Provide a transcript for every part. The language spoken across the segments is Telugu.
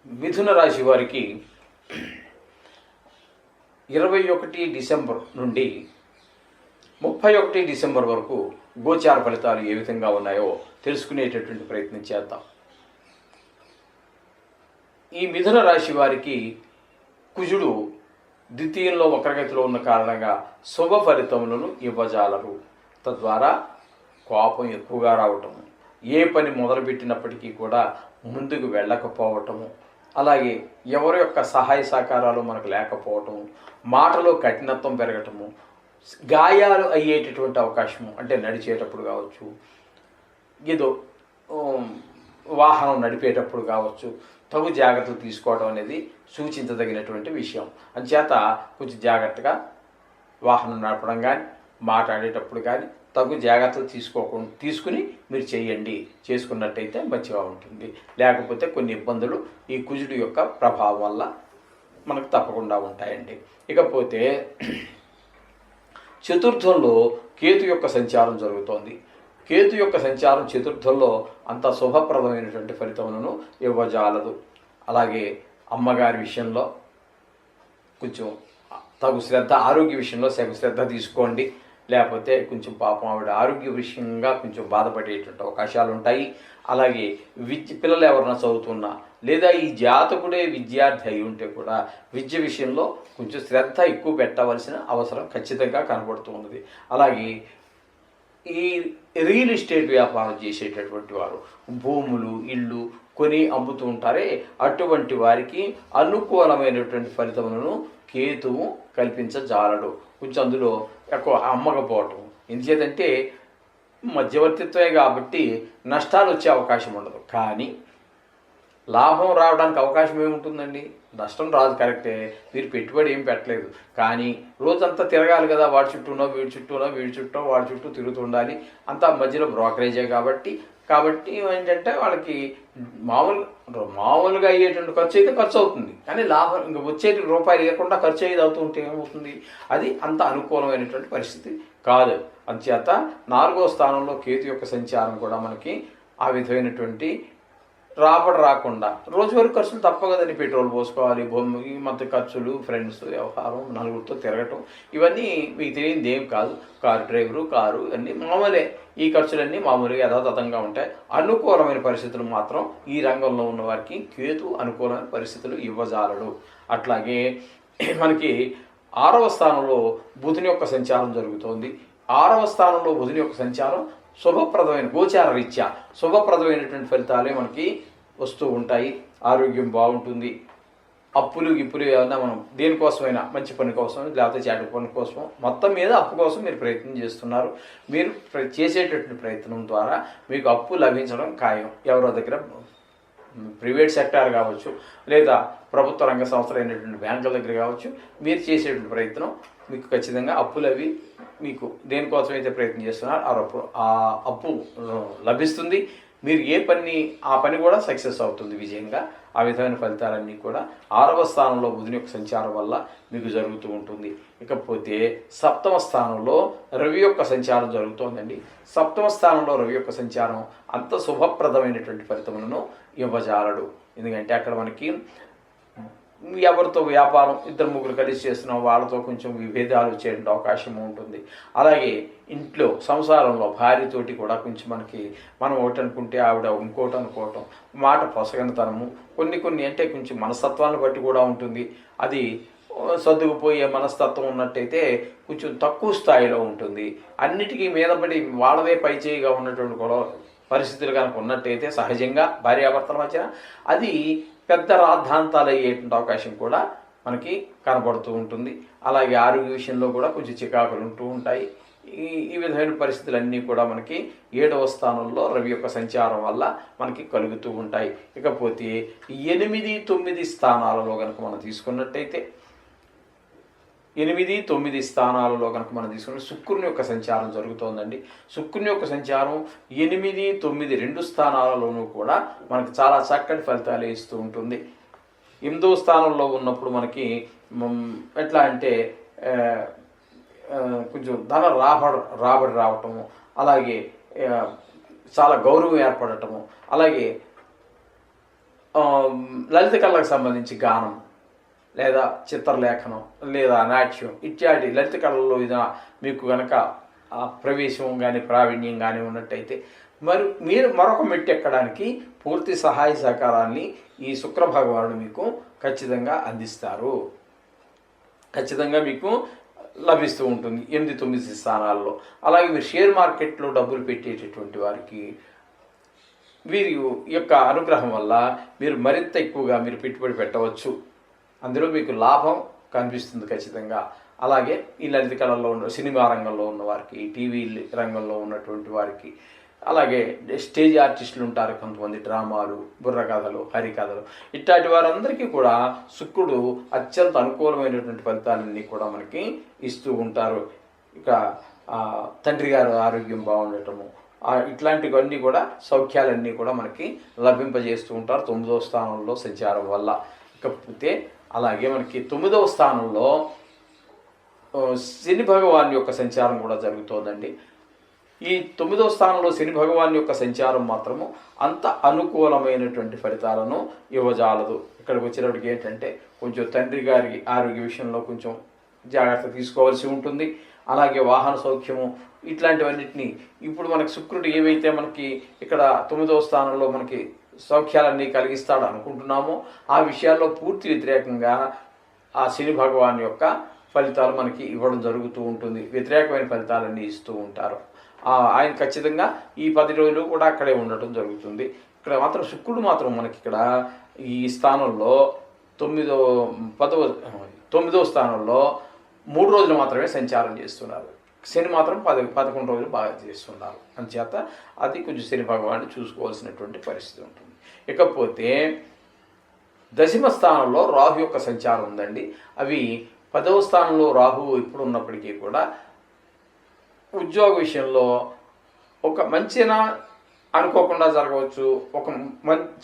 మిథున రాశి వారికి 21 డిసెంబర్ నుండి 31 డిసెంబర్ వరకు గోచార ఫలితాలు ఏ విధంగా ఉన్నాయో తెలుసుకునేటటువంటి ప్రయత్నం చేద్దాం. ఈ మిథున రాశి వారికి కుజుడు ద్వితీయంలో వక్రగతిలో ఉన్న కారణంగా శుభ ఫలితములను ఇవ్వజాలరు. తద్వారా కోపం ఎక్కువగా రావటము, ఏ పని మొదలుపెట్టినప్పటికీ కూడా ముందుకు వెళ్ళకపోవటము, అలాగే ఎవరి యొక్క సహాయ సహకారాలు మనకు లేకపోవటము, మాటలో కఠినత్వం పెరగటము, గాయాలు అయ్యేటటువంటి అవకాశము, అంటే నడిచేటప్పుడు కావచ్చు, ఏదో వాహనం నడిపేటప్పుడు కావచ్చు, తగు జాగ్రత్తలు తీసుకోవడం అనేది సూచించదగినటువంటి విషయం. అంచేత కొంచెం జాగ్రత్తగా వాహనం నడపడం కానీ, మాట్లాడేటప్పుడు కానీ తగు జాగ్రత్తలు తీసుకుని మీరు చేసుకున్నట్టయితే మంచిగా ఉంటుంది. లేకపోతే కొన్ని ఇబ్బందులు ఈ కుజుడు యొక్క ప్రభావం వల్ల మనకు తప్పకుండా ఉంటాయండి. ఇకపోతే చతుర్థంలో కేతు యొక్క సంచారం జరుగుతోంది. కేతు యొక్క సంచారం చతుర్థంలో అంత శుభప్రదమైనటువంటి ఫలితములను ఇవ్వజాలదు. అలాగే అమ్మగారి విషయంలో కొంచెం తగు శ్రద్ధ, ఆరోగ్య విషయంలో శ్రద్ధ తీసుకోండి. లేకపోతే కొంచెం పాపం ఆవిడ ఆరోగ్య విషయంగా కొంచెం బాధపడేటువంటి అవకాశాలు ఉంటాయి. అలాగే పిల్లలు ఎవరైనా చదువుతున్నా లేదా ఈ జాతకుడే విద్యార్థి అయి ఉంటే కూడా విద్య విషయంలో కొంచెం శ్రద్ధ ఎక్కువ పెట్టవలసిన అవసరం ఖచ్చితంగా కనబడుతూ ఉన్నది. అలాగే ఈ రియల్ ఎస్టేట్ వ్యాపారం చేసేటటువంటి వారు భూములు, ఇళ్ళు కొని అమ్ముతూ ఉంటారే, అటువంటి వారికి అనుకూలమైనటువంటి ఫలితములను కేతువు కల్పించజాలడు. కొంచెం అందులో ఎక్కువ అమ్మకపోవటం, ఎందుచేతంటే మధ్యవర్తిత్వమే కాబట్టి నష్టాలు వచ్చే అవకాశం ఉండదు. కానీ లాభం రావడానికి అవకాశం ఏముంటుందండి? నష్టం రాదు, కరెక్టే, మీరు పెట్టుబడి ఏం పెట్టలేదు, కానీ రోజంతా తిరగాలి కదా, వాడి చుట్టూనో వీడి చుట్టూనో వీడి చుట్టూ వాడి చుట్టూ తిరుగుతుండాలి. అంతా మధ్యలో బ్రోకరేజే కాబట్టి ఏంటంటే వాళ్ళకి మామూలుగా అయ్యేటువంటి ఖర్చు అయితే ఖర్చు అవుతుంది, కానీ లాభం ఇంకా వచ్చేటి రూపాయలు లేకుండా ఖర్చు అయ్యేది అవుతూ ఉంటే ఏమవుతుంది? అది అంత అనుకూలమైనటువంటి పరిస్థితి కాదు. అందుచేత 4వ స్థానంలో కేతు యొక్క సంచారం కూడా మనకి ఆ విధమైనటువంటి రాబడి రాకుండా, రోజువారీ ఖర్చులు తప్ప కదండి, పెట్రోల్ పోసుకోవాలి, ఈ మధ్య ఖర్చులు, ఫ్రెండ్స్, వ్యవహారం, నలుగురితో తిరగటం, ఇవన్నీ మీకు తెలియనిది ఏం కాదు. కారు అన్నీ మామూలే. ఈ ఖర్చులన్నీ మామూలుగా యథాతథంగా ఉంటాయి. అనుకూలమైన పరిస్థితులు మాత్రం ఈ రంగంలో ఉన్న వారికి కేతు అనుకూలమైన పరిస్థితులు ఇవ్వజాలడు. అట్లాగే మనకి 6వ స్థానంలో బుధుని యొక్క సంచారం జరుగుతోంది. 6వ స్థానంలో బుధుని యొక్క సంచారం శుభప్రదమైన, గోచార రీత్యా శుభప్రదమైనటువంటి ఫలితాలే మనకి వస్తూ ఉంటాయి. ఆరోగ్యం బాగుంటుంది. అప్పులు ఏమన్నా మనం దేనికోసమైనా, మంచి పని కోసం లేకపోతే చెడ్డ పని కోసం, మొత్తం మీద అప్పు కోసం మీరు ప్రయత్నం చేస్తున్నారు. మీరు చేసేటటువంటి ప్రయత్నం ద్వారా మీకు అప్పు లభించడం ఖాయం. ఎవరో దగ్గర ప్రైవేట్ సెక్టార్ కావచ్చు, లేదా ప్రభుత్వ రంగ సంస్థలు అయినటువంటి బ్యాంకుల దగ్గర కావచ్చు, మీరు చేసేటువంటి ప్రయత్నం మీకు ఖచ్చితంగా అప్పులు అవి మీకు దేనికోసం అయితే ప్రయత్నం చేస్తున్నారో ఆ అప్పు లభిస్తుంది. మీరు ఆ పని కూడా సక్సెస్ అవుతుంది విజయంగా. ఆ విధమైన ఫలితాలన్నీ కూడా 6వ స్థానంలో బుధుని యొక్క సంచారం వల్ల మీకు జరుగుతూ ఉంటుంది. ఇకపోతే 7వ స్థానంలో రవి యొక్క సంచారం జరుగుతోందండి. 7వ స్థానంలో రవి యొక్క సంచారం అంత శుభప్రదమైనటువంటి ఫలితములను ఇవ్వజాలడు. ఎందుకంటే అక్కడ మనకి ఎవరితో వ్యాపారం, 2-3 కలిసి చేస్తున్నాం, వాళ్ళతో కొంచెం విభేదాలు వచ్చేటువంటి అవకాశం ఉంటుంది. అలాగే ఇంట్లో సంసారంలో భార్యతోటి కూడా కొంచెం మనం ఒకటి అనుకుంటే ఆవిడ ఇంకోటి అనుకోవటం, మాట పొసగనితనము, కొన్ని అంటే కొంచెం మనస్తత్వాన్ని బట్టి కూడా ఉంటుంది. అది సర్దుకుపోయే మనస్తత్వం ఉన్నట్టయితే కొంచెం తక్కువ స్థాయిలో ఉంటుంది. అన్నిటికీ మీదపడి వాళ్ళదే పైచేయిగా ఉన్నటువంటి కూడా పరిస్థితులు కనుక ఉన్నట్టయితే సహజంగా భార్యాభర్తల మధ్యన అది పెద్ద రాద్ధాంతాలు అయ్యేటువంటి అవకాశం కూడా మనకి కనబడుతూ ఉంటుంది. అలాగే ఆరోగ్య విషయంలో కూడా కొంచెం చికాకులు ఉంటూ ఉంటాయి. ఈ విధమైన పరిస్థితులన్నీ కూడా మనకి 7వ స్థానంలో రవి యొక్క సంచారం వల్ల మనకి కలుగుతూ ఉంటాయి. ఇకపోతే 8, 9 స్థానాలలో కనుక మనం తీసుకున్నట్టయితే 8, 9 స్థానాలలో కనుక మనం తీసుకున్న శుక్రుని యొక్క సంచారం జరుగుతోందండి. శుక్రుని యొక్క సంచారం 8, 9 2 స్థానాలలోనూ కూడా మనకి చాలా చక్కటి ఫలితాలు ఇస్తూ ఉంటుంది. 8వ స్థానంలో ఉన్నప్పుడు మనకి ఎట్లా అంటే కొంచెం ధన రాబడి రావటము, అలాగే చాలా గౌరవం ఏర్పడటము, అలాగే లలిత కళలకు సంబంధించి గానం లేదా చిత్రలేఖనం లేదా నాట్యం ఇత్యాది లలిత కళల్లో మీకు కనుక ప్రవేశం కానీ ప్రావీణ్యం కానీ ఉన్నట్టయితే మీరు మరొక మెట్టు ఎక్కడానికి పూర్తి సహాయ సహకారాన్ని ఈ శుక్ర భగవానుడు మీకు ఖచ్చితంగా అందిస్తారు. ఖచ్చితంగా మీకు లభిస్తూ ఉంటుంది 8-9 స్థానాల్లో. అలాగే మీరు షేర్ మార్కెట్లో డబ్బులు పెట్టేటటువంటి వారికి వీరి యొక్క అనుగ్రహం వల్ల మీరు మరింత ఎక్కువగా మీరు పెట్టుబడి పెట్టవచ్చు. అందులో మీకు లాభం కనిపిస్తుంది ఖచ్చితంగా. అలాగే ఈ లలిత కళల్లో ఉన్న సినిమా రంగంలో ఉన్న వారికి, టీవీ రంగంలో ఉన్నటువంటి వారికి, అలాగే స్టేజ్ ఆర్టిస్టులు ఉంటారు కొంతమంది, డ్రామాలు, బుర్రకథలు, హరికథలు, ఇట్లాంటి వారందరికీ కూడా శుక్రుడు అత్యంత అనుకూలమైనటువంటి ఫలితాలన్నీ కూడా మనకి ఇస్తూ ఉంటారు. ఇక తండ్రి గారు ఆరోగ్యం బాగుండటము, ఇట్లాంటివన్నీ కూడా సౌఖ్యాలన్నీ కూడా మనకి లభింపజేస్తూ ఉంటారు 9వ స్థానంలో సంచారం వల్ల. ఇకపోతే అలాగే మనకి 9వ స్థానంలో శని భగవాన్ యొక్క సంచారం కూడా జరుగుతోందండి. ఈ 9వ స్థానంలో శని భగవాన్ యొక్క సంచారం మాత్రము అంత అనుకూలమైనటువంటి ఫలితాలను ఇవ్వజాలదు. ఇక్కడికి వచ్చేటప్పటికి ఏంటంటే కొంచెం తండ్రి గారి ఆరోగ్య విషయంలో కొంచెం జాగ్రత్త తీసుకోవాల్సి ఉంటుంది. అలాగే వాహన సౌఖ్యము ఇట్లాంటివన్నిటినీ ఇప్పుడు మనకి శుక్రుడు ఏవైతే మనకి ఇక్కడ 9వ స్థానంలో మనకి సౌఖ్యాలన్నీ కలిగిస్తాడు అనుకుంటున్నామో ఆ విషయాల్లో పూర్తి వ్యతిరేకంగా ఆ శని భగవాన్ యొక్క ఫలితాలు మనకి ఇవ్వడం జరుగుతూ ఉంటుంది. వ్యతిరేకమైన ఫలితాలన్నీ ఇస్తూ ఉంటారు. ఆయన ఖచ్చితంగా ఈ 10 రోజులు కూడా అక్కడే ఉండటం జరుగుతుంది. ఇక్కడ మాత్రం శుక్రుడు మాత్రం మనకి ఇక్కడ ఈ స్థానంలో 9వ స్థానంలో 3 రోజులు మాత్రమే సంచారం చేస్తున్నారు. శని మాత్రం 11 రోజులు బాగా చేస్తున్నారు. అందుచేత అది కొంచెం శని భగవాన్ని చూసుకోవాల్సినటువంటి పరిస్థితి ఉంటుంది. ఇకపోతే 10వ స్థానంలో రాహు యొక్క సంచారం ఉందండి. అవి 10వ స్థానంలో రాహు ఇప్పుడు ఉన్నప్పటికీ కూడా ఉద్యోగ విషయంలో ఒక మంచినా అనుకోకుండా జరగవచ్చు, ఒక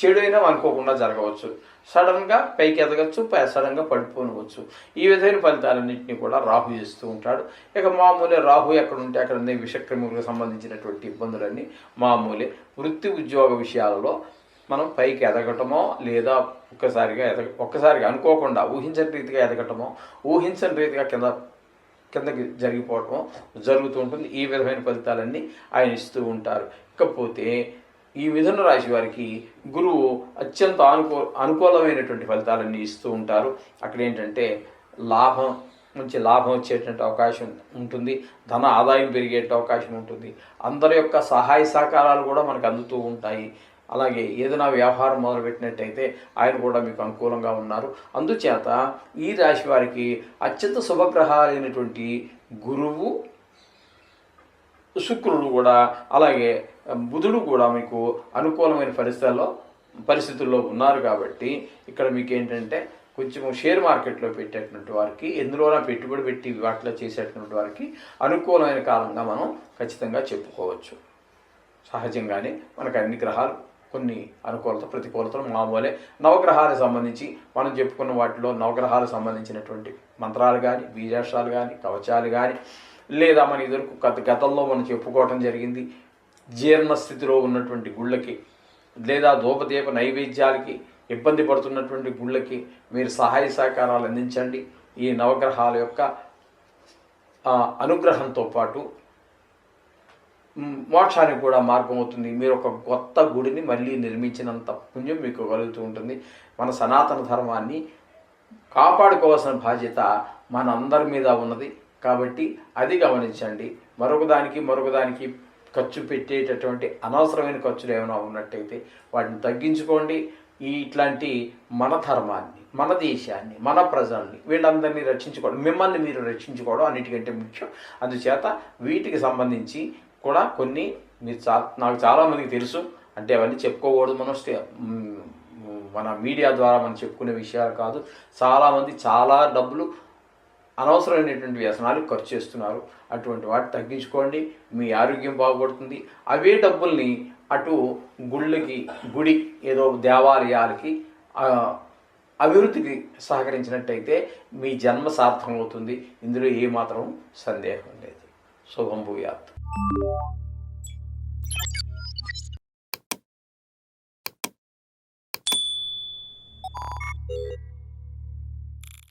చెడు అయినా అనుకోకుండా జరగవచ్చు. సడన్గా పైకి ఎదగచ్చు, సడన్గా పడిపోనవచ్చు. ఈ విధమైన ఫలితాలన్నింటినీ కూడా రాహు చేస్తూ ఉంటాడు. ఇక మామూలే రాహు ఎక్కడ ఉంటే అక్కడ విషక్రములకు సంబంధించినటువంటి ఇబ్బందులన్నీ మామూలే. వృత్తి ఉద్యోగ విషయాలలో మనం పైకి ఎదగటమో లేదా ఒక్కసారిగా అనుకోకుండా ఊహించని రీతిగా ఎదగటమో, ఊహించని రీతిగా కిందకి జరిగిపోవటం జరుగుతూ ఉంటుంది. ఈ విధమైన ఫలితాలన్నీ ఆయన ఇస్తూ ఉంటారు. ఇకపోతే ఈ మిథున రాశి వారికి గురువు అత్యంత అనుకూలమైనటువంటి ఫలితాలన్నీ ఇస్తూ ఉంటారు. అక్కడ ఏంటంటే మంచి లాభం వచ్చేటువంటి అవకాశం ఉంటుంది. ధన ఆదాయం పెరిగే అవకాశం ఉంటుంది. అందరి యొక్క సహాయ సహకారాలు కూడా మనకు అందుతూ ఉంటాయి. అలాగే ఏదైనా వ్యాపారం మొదలుపెట్టినట్టయితే ఆయన కూడా మీకు అనుకూలంగా ఉన్నారు. అందుచేత ఈ రాశి వారికి అత్యంత శుభగ్రహాలైనటువంటి గురువు, శుక్రుడు కూడా, అలాగే బుధుడు కూడా మీకు అనుకూలమైన పరిస్థితుల్లో ఉన్నారు. కాబట్టి ఇక్కడ మీకు ఏంటంటే కొంచెం షేర్ మార్కెట్లో పెట్టేటువంటి వారికి, ఎందులోనా పెట్టుబడి పెట్టి వాటిలో చేసేటువంటి వారికి అనుకూలమైన కాలంగా మనం ఖచ్చితంగా చెప్పుకోవచ్చు. సహజంగానే మనకు అన్ని గ్రహాలు కొన్ని అనుకూలత ప్రతికూలతలు మామూలే. నవగ్రహాలకు సంబంధించి మనం చెప్పుకున్న వాటిలో నవగ్రహాలకు సంబంధించినటువంటి మంత్రాలు కానీ, బీజాక్షరాలు కానీ, కవచాలు కానీ, లేదా మన ఎదురుకు గతంలో మనం చెప్పుకోవటం జరిగింది జీర్ణస్థితిలో ఉన్నటువంటి గుళ్ళకి లేదా ధూపదీప నైవేద్యాలకి ఇబ్బంది పడుతున్నటువంటి గుళ్ళకి మీరు సహాయ సహకారాలు అందించండి. ఈ నవగ్రహాల యొక్క అనుగ్రహంతో పాటు మోక్షానికి కూడా మార్గం అవుతుంది. మీరు ఒక కొత్త గుడిని మళ్ళీ నిర్మించినంత పుణ్యం మీకు కలుగుతూ ఉంటుంది. మన సనాతన ధర్మాన్ని కాపాడుకోవాల్సిన బాధ్యత మన అందరి మీద ఉన్నది. కాబట్టి అది గమనించండి. మరొకదానికి ఖర్చు పెట్టేటటువంటి అనవసరమైన ఖర్చులు ఏమైనా ఉన్నట్టయితే వాటిని తగ్గించుకోండి. ఇట్లాంటి మన ధర్మాన్ని, మన దేశాన్ని, మన ప్రజల్ని, వీళ్ళందరినీ రక్షించుకోవడం, మిమ్మల్ని మీరు రక్షించుకోవడం అన్నిటికంటే ముఖ్యం. అందుచేత వీటికి సంబంధించి కూడా కొన్ని నాకు చాలామందికి తెలుసు, అంటే అవన్నీ చెప్పుకోకూడదు. మన మీడియా ద్వారా మనం చెప్పుకునే విషయాలు కాదు. చాలామంది చాలా డబ్బులు అనవసరమైనటువంటి వ్యసనాలు ఖర్చు చేస్తున్నారు. అటువంటి వాటి తగ్గించుకోండి, మీ ఆరోగ్యం బాగుపడుతుంది. అవే డబ్బుల్ని అటు గుడి ఏదో దేవాలయాలకి అభివృద్ధికి సహకరించినట్టయితే మీ జన్మ సార్థకం అవుతుంది. ఇందులో ఏమాత్రం సందేహం లేదు. శుభం భూయాత్.